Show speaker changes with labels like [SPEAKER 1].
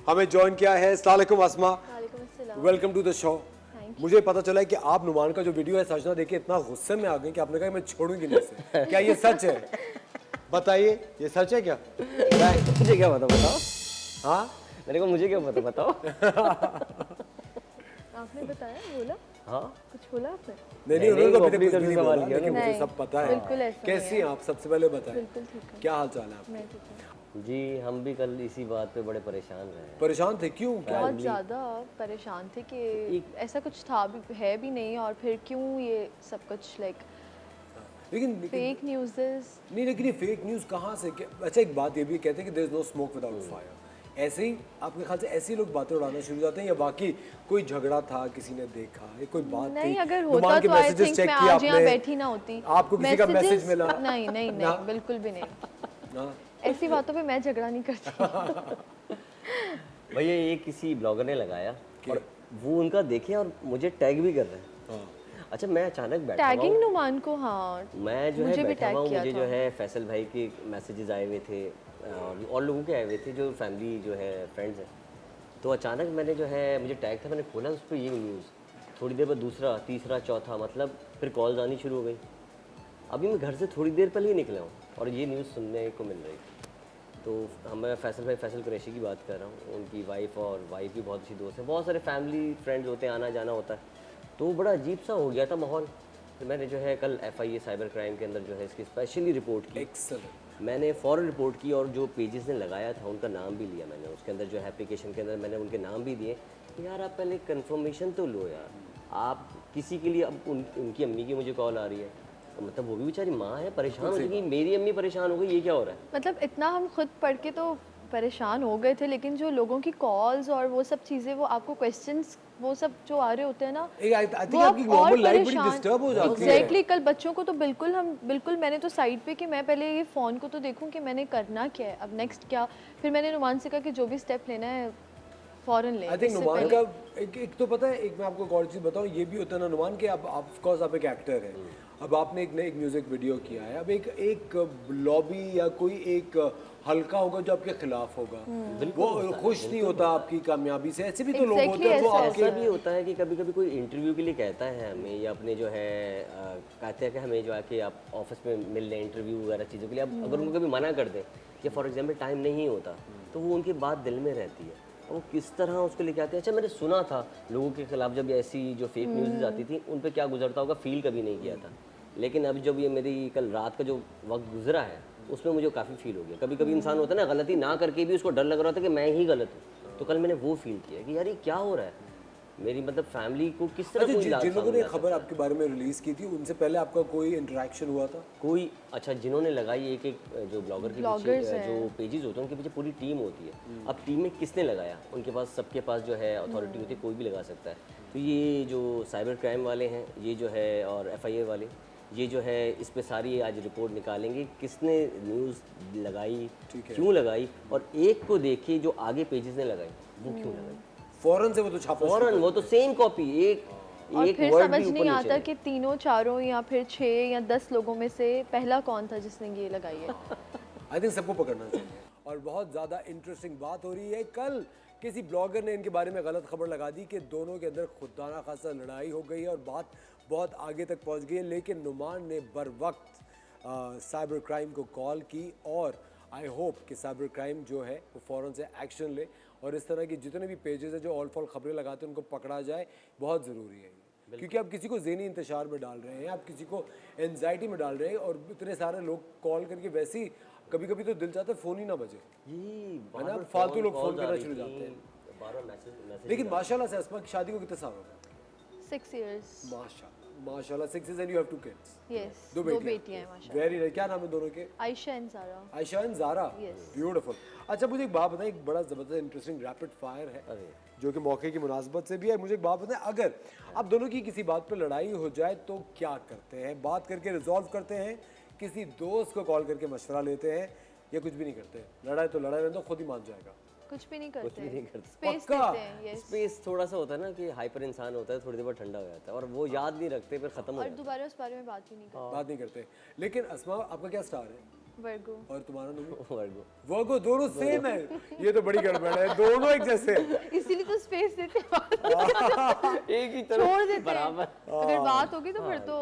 [SPEAKER 1] हमें ज्वाइन किया है। अस्सलाम वालेकुम अस्मा,
[SPEAKER 2] वालेकुम अस्सलाम।
[SPEAKER 1] Welcome to the show.
[SPEAKER 2] Thank
[SPEAKER 1] मुझे पता चला है कि आप नुमान का जो वीडियो है सजना देख के इतना गुस्से में आ गए कि आपने कहा मैं छोड़ूंगी नहीं इसे। क्या ये सच है? बताइए, ये सच है क्या?
[SPEAKER 3] मुझे क्या पता, बताओ।
[SPEAKER 1] हाँ,
[SPEAKER 3] मेरे को मुझे क्या पता, बताओ।
[SPEAKER 2] आपने बताया, बोला
[SPEAKER 3] हाँ,
[SPEAKER 2] कुछ बोला आपने?
[SPEAKER 1] नहीं, उन्होंने तो अभी तक
[SPEAKER 3] अपनी
[SPEAKER 1] कुछ भी
[SPEAKER 3] तरफ से
[SPEAKER 1] नहीं
[SPEAKER 3] सवाल
[SPEAKER 1] बोला,
[SPEAKER 3] किया
[SPEAKER 1] लेकिन
[SPEAKER 3] ना।
[SPEAKER 1] मुझे
[SPEAKER 2] नहीं,
[SPEAKER 1] सब पता है।
[SPEAKER 2] बिल्कुल ऐसा नहीं
[SPEAKER 1] कैसी
[SPEAKER 2] है।
[SPEAKER 1] हैं आप? सबसे पहले बताएं,
[SPEAKER 2] बिल्कुल ठीक है।
[SPEAKER 1] क्या हाल चाल है आपके?
[SPEAKER 2] मैं ठीक हूँ।
[SPEAKER 3] जी हम भी कल इसी बात पे बड़े परेशान रहे।
[SPEAKER 1] परेशान थे? क्यों? क्या?
[SPEAKER 2] बहुत ज़्यादा परेशान थे कि ऐसा कुछ था भी है भी नहीं, और फिर क्यों ये सब कुछ लाइक
[SPEAKER 1] लेकिन
[SPEAKER 2] फेक न्यूज़।
[SPEAKER 1] नहीं, लेकिन ये फेक न्यूज़ कहाँ से? अच्छा, एक बात ये भी कहते हैं कि there is no smoke without fire. ऐसे ही आपके ख्याल से ऐसे ही लोग बातें उड़ाना शुरू हो जाते हैं, या बाकी कोई झगड़ा था, किसी ने देखा, ये कोई बात थी?
[SPEAKER 2] नहीं, अगर
[SPEAKER 1] नुमान
[SPEAKER 2] होता
[SPEAKER 1] के
[SPEAKER 2] तो आई
[SPEAKER 1] messages
[SPEAKER 2] थिंक
[SPEAKER 1] check
[SPEAKER 2] मैं
[SPEAKER 1] किए
[SPEAKER 2] आज यहाँ
[SPEAKER 1] आपने?
[SPEAKER 2] बैठी ना होती।
[SPEAKER 1] आपको किसी का मैसेज मिला?
[SPEAKER 2] नहीं नहीं
[SPEAKER 1] ना?
[SPEAKER 2] नहीं, बिल्कुल भी नहीं।
[SPEAKER 1] हाँ।
[SPEAKER 2] ऐसी बातों पे मैं झगड़ा नहीं करती।
[SPEAKER 3] भैया ये किसी ब्लॉगर ने लगाया और वो उनका देखे और मुझे टैग भी कर रहे हैं।
[SPEAKER 1] हाँ।
[SPEAKER 3] अच्छा, मैं अचानक बैठा हुआ
[SPEAKER 2] टैगिंग
[SPEAKER 3] हूँ,
[SPEAKER 2] नुमान को, हाँ
[SPEAKER 3] मैं जो
[SPEAKER 2] मुझे
[SPEAKER 3] है
[SPEAKER 2] भी
[SPEAKER 3] बैठा
[SPEAKER 2] टैग
[SPEAKER 3] हुआ हूँ,
[SPEAKER 2] किया
[SPEAKER 3] मुझे
[SPEAKER 2] था।
[SPEAKER 3] जो है फैसल भाई के मैसेजेस आए हुए थे और लोगों के आए हुए थे जो फैमिली जो है फ्रेंड्स हैं। तो अचानक मैंने जो है मुझे टैग था, मैंने खोला उस पर ये न्यूज़, थोड़ी देर बाद दूसरा, तीसरा, चौथा, मतलब फिर कॉल्स आनी शुरू हो गई। अभी मैं घर से थोड़ी देर पहले ही निकला हूँ और ये न्यूज़ सुनने को मिल रही। तो मैं फैसल कुरैशी की बात कर रहा हूँ, उनकी वाइफ और वाइफ भी बहुत अच्छी दोस्त है, बहुत सारे फैमिली फ्रेंड्स होते हैं, आना जाना होता है। तो बड़ा अजीब सा हो गया था माहौल। तो मैंने जो है कल FIA साइबर क्राइम के अंदर जो है इसकी स्पेशली रिपोर्ट की।
[SPEAKER 1] एक्सेलेंट।
[SPEAKER 3] मैंने फ़ौरन रिपोर्ट की और जो पेजेस ने लगाया था उनका नाम भी लिया मैंने, उसके अंदर जो है एप्लीकेशन के अंदर मैंने उनके नाम भी दिए कि यार आप पहले कंफर्मेशन तो लो यार। आप किसी के लिए, अब उनकी अम्मी की मुझे कॉल आ रही है, तो मतलब वो भी बेचारी माँ है, परेशान हो जाएगी, मेरी अम्मी परेशान हो गई, ये क्या हो रहा है।
[SPEAKER 2] मतलब इतना हम खुद पढ़ के तो परेशान हो गए थे, लेकिन जो लोगों की कॉल्स और वो सब चीज़ें, वो आपको क्वेश्चंस वो सब जो आ रहे होते हैं ना,
[SPEAKER 1] आई थिंक
[SPEAKER 2] वो आप
[SPEAKER 1] आपकी
[SPEAKER 2] और
[SPEAKER 1] नॉर्मल लाइफ बड़ी
[SPEAKER 2] परेशान।
[SPEAKER 1] डिस्टर्ब हो जाती है।
[SPEAKER 2] एग्जैक्टली, कल बच्चों को तो बिल्कुल मैंने तो साइड पे कि मैं पहले ये फ़ोन को तो देखूं कि मैंने करना क्या है, अब नेक्स्ट क्या। फिर मैंने नुमान से कहा कि जो भी स्टेप लेना है फ़ौरन ले।
[SPEAKER 1] आई थिंक नुमान का एक तो पता है, एक मैं आपको एक और चीज़ बताऊँ, ये भी होता है ना नुमान के, अब ऑफ कोर्स आप एक एक्टर हैं, अब आपने एक म्यूजिक वीडियो किया है, अब एक लॉबी या कोई एक हल्का होगा जो आपके खिलाफ होगा, वो खुश नहीं होता आपकी कामयाबी से। ऐसे भी तो लोग होते हैं वो आपके।
[SPEAKER 3] ऐसा भी होता है कि कभी कभी कोई इंटरव्यू के लिए कहता है हमें, या अपने जो है कहते हैं कि हमें जो है कि आप ऑफिस में मिल लें इंटरव्यू वगैरह चीज़ों के लिए। अब अगर उनको कभी मना कर दें कि फॉर एग्जांपल टाइम नहीं होता, तो वो उनकी बात दिल में रहती है, वो किस तरह उसको लेके आते हैं। अच्छा, मैंने सुना था लोगों के खिलाफ जब ऐसी जो फेक न्यूज़ आती थी उन पर क्या गुजरता होगा, फील कभी नहीं किया था, लेकिन अब जब ये मेरी कल रात का जो वक्त गुजरा है उसमें मुझे काफ़ी फील हो गया। कभी कभी इंसान होता है ना, गलती ना करके भी उसको डर लग रहा था कि मैं ही गलत हूँ, तो कल मैंने वो फील किया कि यार ये क्या हो रहा है, मेरी मतलब फैमिली को किस तरह कोई
[SPEAKER 1] जिन लोगों ने खबर आपके बारे में रिलीज की थी उनसे पहले आपका कोई इंटरेक्शन हुआ था?
[SPEAKER 3] कोई, अच्छा, जिन्होंने लगाई एक जो ब्लॉगर के पीछे जो पेजेस होते हैं उनके पीछे पूरी टीम होती है। अब टीम में किसने लगाया, उनके पास, सबके पास जो है अथॉरिटी होती है, कोई भी लगा सकता है। तो ये जो साइबर क्राइम वाले हैं ये जो है, और FIA वाले, ये जो है इस पे सारी आज रिपोर्ट निकालेंगे, किसने न्यूज़ लगाई, क्यों लगाई, और एक को देखिए जो आगे पेजेस ने लगाई वो क्यों लगाई,
[SPEAKER 1] फौरन से वो तो छापा,
[SPEAKER 3] फौरन वो तो सेम कॉपी,
[SPEAKER 2] और
[SPEAKER 3] एक
[SPEAKER 2] फिर
[SPEAKER 3] वर्ड
[SPEAKER 2] समझ
[SPEAKER 3] भी
[SPEAKER 2] नहीं
[SPEAKER 3] ऊपर
[SPEAKER 2] आता
[SPEAKER 3] नीचे
[SPEAKER 2] कि तीनों चारों या फिर 6 या 10 लोगों में से पहला कौन था जिसने ये लगाई है।
[SPEAKER 1] आई थिंक सबको पकड़ना चाहिए। और बहुत ज़्यादा इंटरेस्टिंग बात हो रही है, कल किसी ब्लॉगर ने इनके बारे में गलत खबर लगा दी कि दोनों के अंदर खुदाना खासा लड़ाई हो गई है और बात बहुत आगे तक पहुंच गई है, लेकिन नुमान ने बर वक्त साइबर क्राइम को कॉल की, और आई होप कि साइबर क्राइम जो है वो फ़ौरन से एक्शन ले और इस तरह की जितने भी पेजेस हैं जो ऑल फॉल खबरें लगाते हैं उनको पकड़ा जाए। बहुत ज़रूरी है ये, क्योंकि आप किसी को ज़हनी इंतशार में डाल रहे हैं, आप किसी को एनजाइटी में डाल रहे हैं, और इतने सारे लोग कॉल करके वैसे ही कभी कभी तो दिल चाहता है फ़ोन ही ना बजे, है ना, फालतू लोग फ़ोन करना शुरू जाते हैं।
[SPEAKER 3] 12 मैसेज।
[SPEAKER 1] लेकिन माशाल्लाह से अस्मा की शादी को कितने साल हो गए?
[SPEAKER 2] 6 years।
[SPEAKER 1] माशाल्लाह 6 years and you have 2 kids।
[SPEAKER 2] Yes,
[SPEAKER 1] दो
[SPEAKER 2] दो
[SPEAKER 1] बेटियां
[SPEAKER 2] बेटियां हैं माशाल्लाह।
[SPEAKER 1] Very nice. क्या नाम है दोनों के?
[SPEAKER 2] Ayesha and Sara.
[SPEAKER 1] Ayesha and Zara.
[SPEAKER 2] Yes।
[SPEAKER 1] Beautiful. अच्छा, मुझे एक बात बताएं, एक बड़ा ज़बरदस्त इंटरेस्टिंग रैपिड फायर है जो कि मौके की मुनासबत से भी है। मुझे एक बात बताएं, अगर आप दोनों की किसी बात पर लड़ाई हो जाए तो क्या करते हैं? बात करके रिजॉल्व करते हैं, किसी दोस्त को कॉल करके मशवरा लेते हैं, या कुछ भी नहीं करते? लड़ाई तो लड़ाई, तो खुद ही मान जाएगा।
[SPEAKER 2] कुछ भी नहीं करते,
[SPEAKER 3] कुछ भी नहीं करते।
[SPEAKER 2] स्पेस
[SPEAKER 1] पक्का?
[SPEAKER 2] देते हैं। यस,
[SPEAKER 3] स्पेस थोड़ा सा होता है ना कि हाइपर इंसान होता है, थोड़ी देर बाद ठंडा हो जाता है और वो याद नहीं रखते, फिर खत्म हो
[SPEAKER 2] और
[SPEAKER 3] जाता है।
[SPEAKER 2] दोबारा उस बारे में बात ही नहीं करते।
[SPEAKER 1] बात नहीं करते। लेकिन अस्मा, आपका क्या स्टार है?
[SPEAKER 2] वर्गो।
[SPEAKER 1] और तुम्हारा नाम?
[SPEAKER 3] वर्गो।
[SPEAKER 1] वर्गो, दोनों सेम है। ये तो बड़ी गड़बड़ है, दोनों एक जैसे हैं।
[SPEAKER 2] इसीलिए तो स्पेस देते हैं,
[SPEAKER 3] एक ही तरह
[SPEAKER 2] छोड़ देते हैं।
[SPEAKER 3] बराबर।
[SPEAKER 2] अगर बात होगी तो फिर तो